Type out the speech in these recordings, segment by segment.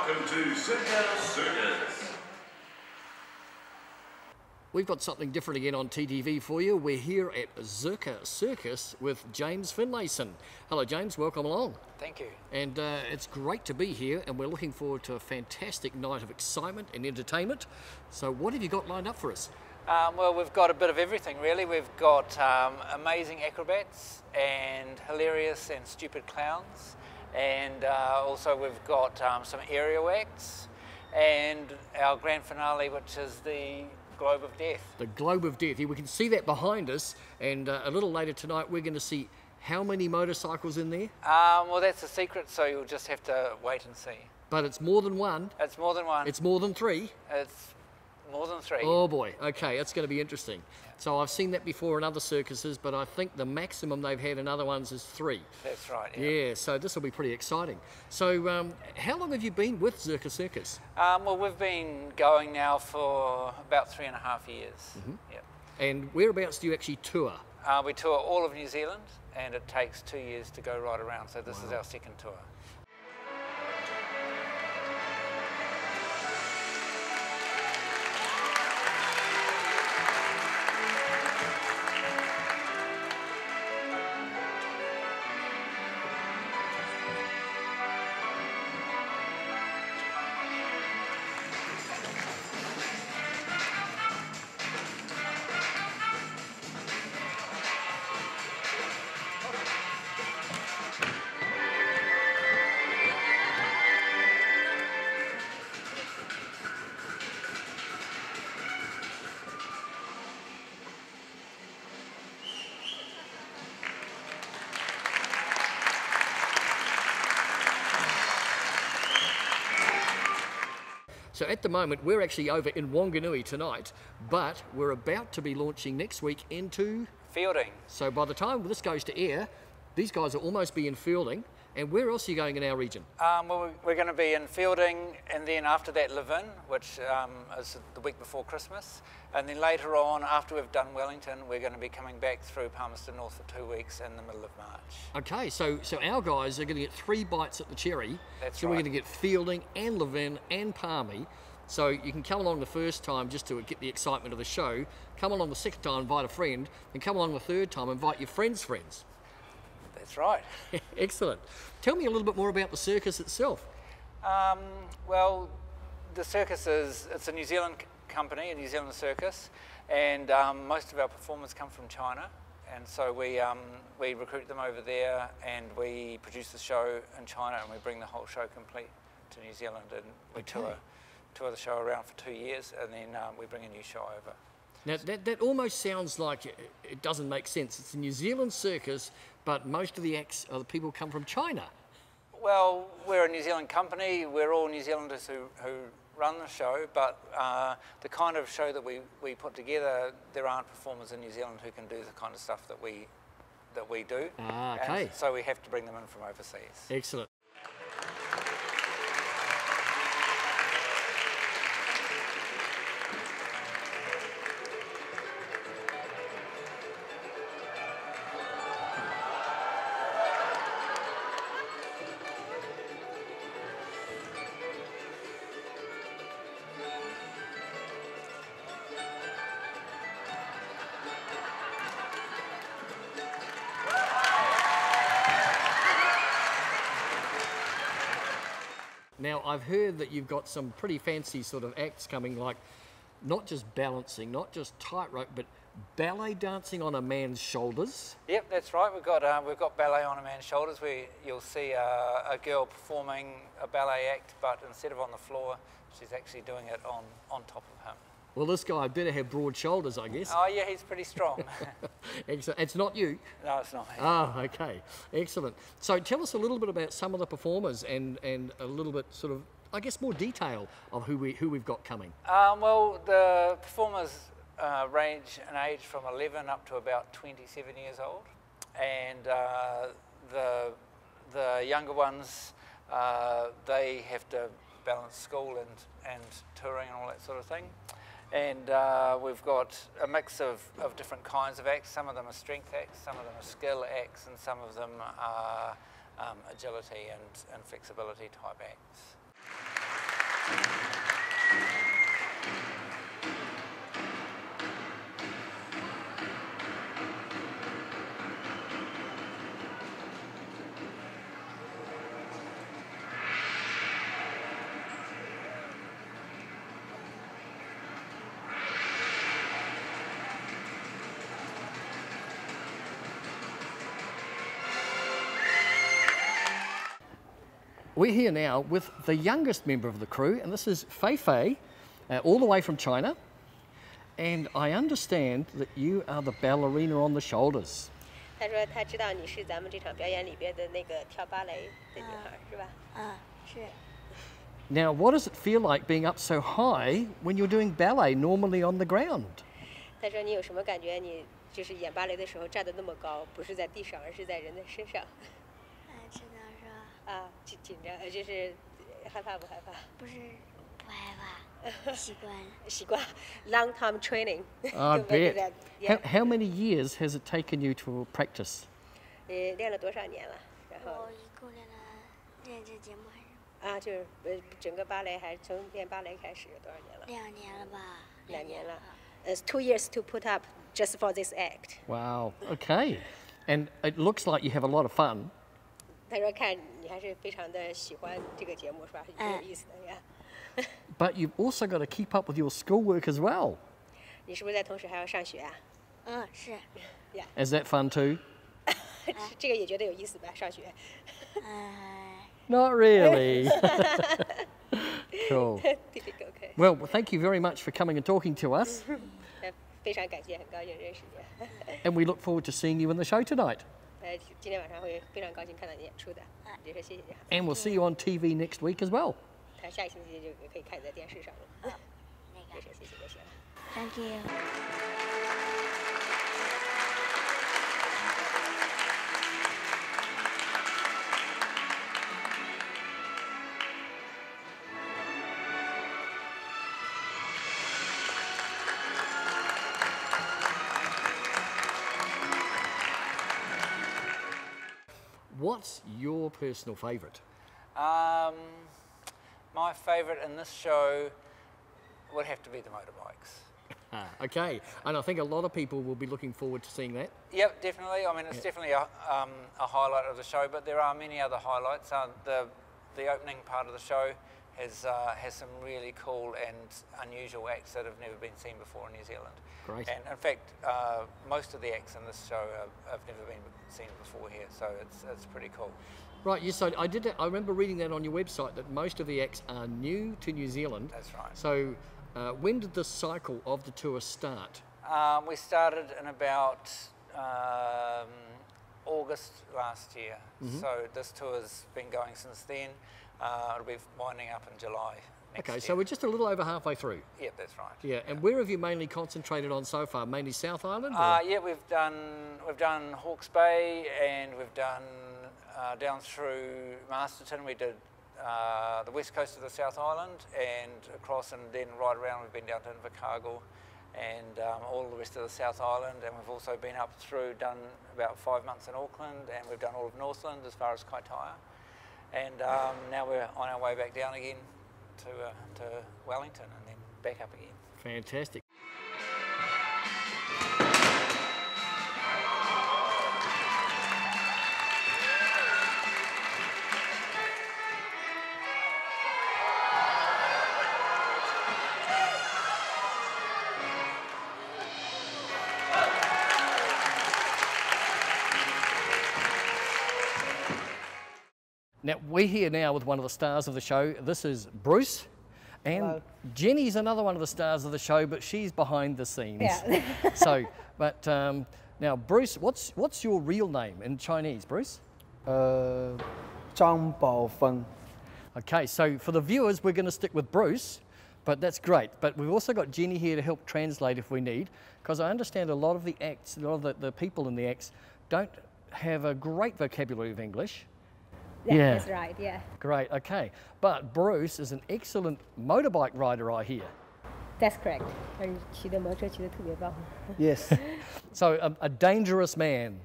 Welcome to Zirka Circus. We've got something different again on TTV for you. We're here at Zirka Circus with James Finlayson. Hello James, welcome along. Thank you. And it's great to be here, and we're looking forward to a fantastic night of excitement and entertainment. So what have you got lined up for us? Well, we've got a bit of everything really. We've got amazing acrobats and hilarious and stupid clowns, and also we've got some aerial acts, and our grand finale, which is the Globe of Death. The Globe of Death. Yeah, we can see that behind us, and a little later tonight we're going to see how many motorcycles in there? Well, that's a secret, so you'll just have to wait and see. But it's more than one. It's more than one. It's more than three. It's more than three. Oh boy, okay, that's going to be interesting. So I've seen that before in other circuses, but I think the maximum they've had in other ones is three. That's right, yeah. Yeah, so this will be pretty exciting. So how long have you been with Zirka Circus? Well, we've been going now for about 3.5 years. Mm-hmm. Yep. And whereabouts do you actually tour? We tour all of New Zealand, and it takes 2 years to go right around, so this is our second tour. So at the moment we're actually over in Wanganui tonight, but we're about to be launching next week into Fielding. So by the time this goes to air, these guys will almost be in Fielding. And where else are you going in our region? Well, we're going to be in Fielding, and then after that Levin, which is the week before Christmas. And then later on, after we've done Wellington, we're going to be coming back through Palmerston North for 2 weeks in the middle of March. Okay, so our guys are going to get 3 bites at the cherry. That's so right. We're going to get Fielding and Levin and Palmy. So you can come along the first time just to get the excitement of the show, come along the second time, invite a friend, and come along the third time, invite your friends' friends. That's right. Excellent. Tell me a little bit more about the circus itself. Well, the circus it's a New Zealand company, a New Zealand circus, and most of our performers come from China, and so we recruit them over there, and we produce the show in China, and we bring the whole show complete to New Zealand, and we tour the show around for 2 years, and then we bring a new show over. Now, that almost sounds like it doesn't make sense. It's a New Zealand circus, but most of the acts are the people come from China. Well, we're a New Zealand company. We're all New Zealanders who run the show, but the kind of show that we put together, there aren't performers in New Zealand who can do the kind of stuff that we do. Okay. And so we have to bring them in from overseas. Excellent. Now, I've heard that you've got some pretty fancy sort of acts coming, like not just balancing, not just tightrope, but ballet dancing on a man's shoulders. Yep, that's right. We've got ballet on a man's shoulders, where you'll see a girl performing a ballet act, but instead of on the floor, she's actually doing it on top of him. Well, this guy better have broad shoulders, I guess. Oh yeah, he's pretty strong. Excellent. It's not you? No, it's not me. Ah, okay. Excellent. So tell us a little bit about some of the performers and a little bit sort of, I guess, more detail of who we've got coming. Well, the performers range in age from 11 up to about 27 years old, and the younger ones, they have to balance school and touring and all that sort of thing. And we've got a mix of different kinds of acts. Some of them are strength acts, some of them are skill acts, and some of them are agility and flexibility type acts. We're here now with the youngest member of the crew, and this is Fei Fei, all the way from China. And I understand that you are the ballerina on the shoulders. 他说他知道你是咱们这场表演里边的那个跳芭蕾的女孩，是吧？是。 Now, what does it feel like being up so high when you're doing ballet normally on the ground? 他说你有什么感觉？你就是演芭蕾的时候站得那么高，不是在地上，而是在人的身上。知道是吧？紧张，就是害怕不害怕？不是不害怕，习惯了。习惯 ，long time training. I to make bet. that, yeah. How many years has it taken you to practice? 练了多少年了？然后我一共练这节目还是就是整个芭蕾还是从练芭蕾开始有多少年了2年了吧？2年了。It's 2 years to put up just for this act. Wow. Okay. And it looks like you have a lot of fun. 他说看你还是非常的喜欢这个节目是吧？挺有意思的呀。But you've also got to keep up with your schoolwork as well. 你是不是在同时还要上学啊？是。Is that fun too? 这个也觉得有意思吧？上学。Not really. Cool. Typical. Okay. Well, thank you very much for coming and talking to us. 非常感谢，很高兴认识你。And we look forward to seeing you in the show tonight. 今天晚上会非常高兴看到你演出的。也是谢谢你。And we'll see you on TV next week as well. 他下一星期就可以看你在电视上了。也是谢谢就行了。Thank you. What's your personal favourite? My favourite in this show would have to be the motorbikes. Okay, and I think a lot of people will be looking forward to seeing that. Yep, definitely. I mean, it's definitely a highlight of the show, but there are many other highlights. The opening part of the show has some really cool and unusual acts that have never been seen before in New Zealand. Great. And in fact, most of the acts in this show have never been seen before here, so it's pretty cool. Right, yes, so I remember reading that on your website that most of the acts are new to New Zealand. That's right. So when did the cycle of the tour start? We started in about August last year. So this tour's been going since then. It'll be winding up in July next year. So we're just a little over halfway through. Yep, that's right. Yeah, and where have you mainly concentrated on so far? Mainly South Island? Yeah, we've done Hawke's Bay, and we've done down through Masterton. We did the west coast of the South Island and across, and then right around we've been down to Invercargill and all the rest of the South Island, and we've also been up through, done about 5 months in Auckland, and we've done all of Northland as far as Kaitaia, and now we're on our way back down again to Wellington and then back up again. Fantastic. Now, we're here now with one of the stars of the show. This is Bruce. And Hello. Jenny's another one of the stars of the show, but she's behind the scenes. Yeah. Now, Bruce, what's your real name in Chinese, Bruce? 张宝峰. Okay, so for the viewers, we're going to stick with Bruce, but that's great. But we've also got Jenny here to help translate if we need, because I understand a lot of the acts, a lot of the people in the acts don't have a great vocabulary of English. Yeah, that's right. Yeah. Great, okay. But Bruce is an excellent motorbike rider, I hear. That's correct. 而且骑的摩托车骑得特别棒， Yes. So a dangerous man.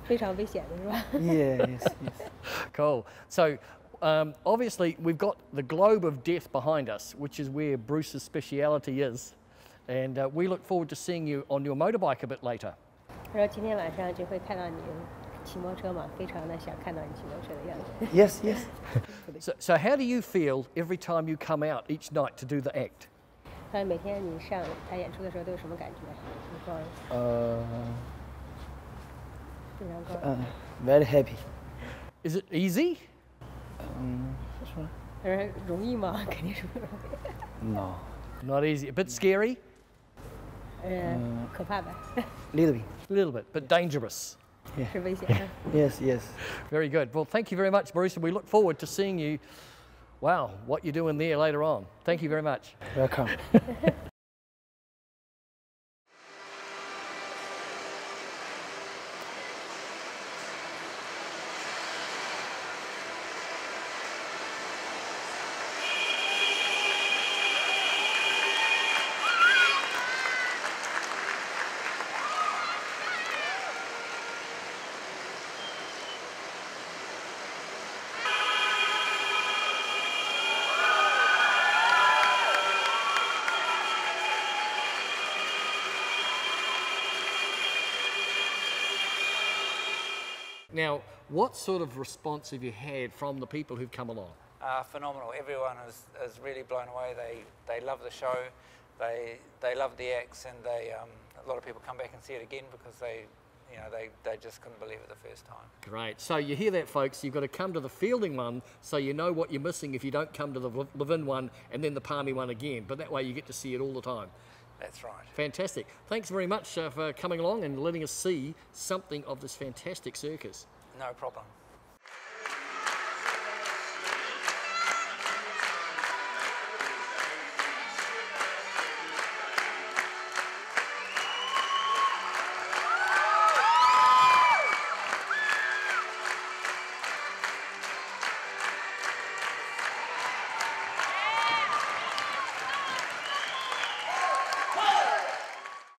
非常危险的是吧？ Yes. Cool. So obviously we've got the globe of death behind us, which is where Bruce's speciality is. And we look forward to seeing you on your motorbike a bit later. 他说今天晚上就会看到你骑摩托车嘛，非常的想看到你骑摩托车的样子。Yes, yes. So how do you feel every time you come out each night to do the act? 他说每天你上台演出的时候都有什么感觉？你说 非常高。Very happy. Is it easy? 他说容易吗？肯定是不容易。 No. Not easy. A bit scary? 可怕吧？ Little bit. A little bit, but dangerous. 是危险的。 Yes, yes. Very good. Well, thank you very much, Bruce, and we look forward to seeing you. Wow, what you're doing there later on. Thank you very much. Welcome. Now, what sort of response have you had from the people who've come along? Phenomenal. Everyone is really blown away. They love the show. They love the acts, and a lot of people come back and see it again because they just couldn't believe it the first time. Great. So you hear that, folks. You've got to come to the fielding one so you know what you're missing if you don't come to the live-in one and then the Palmy one again. But that way you get to see it all the time. That's right. Fantastic. Thanks very much for coming along and letting us see something of this fantastic circus. No problem.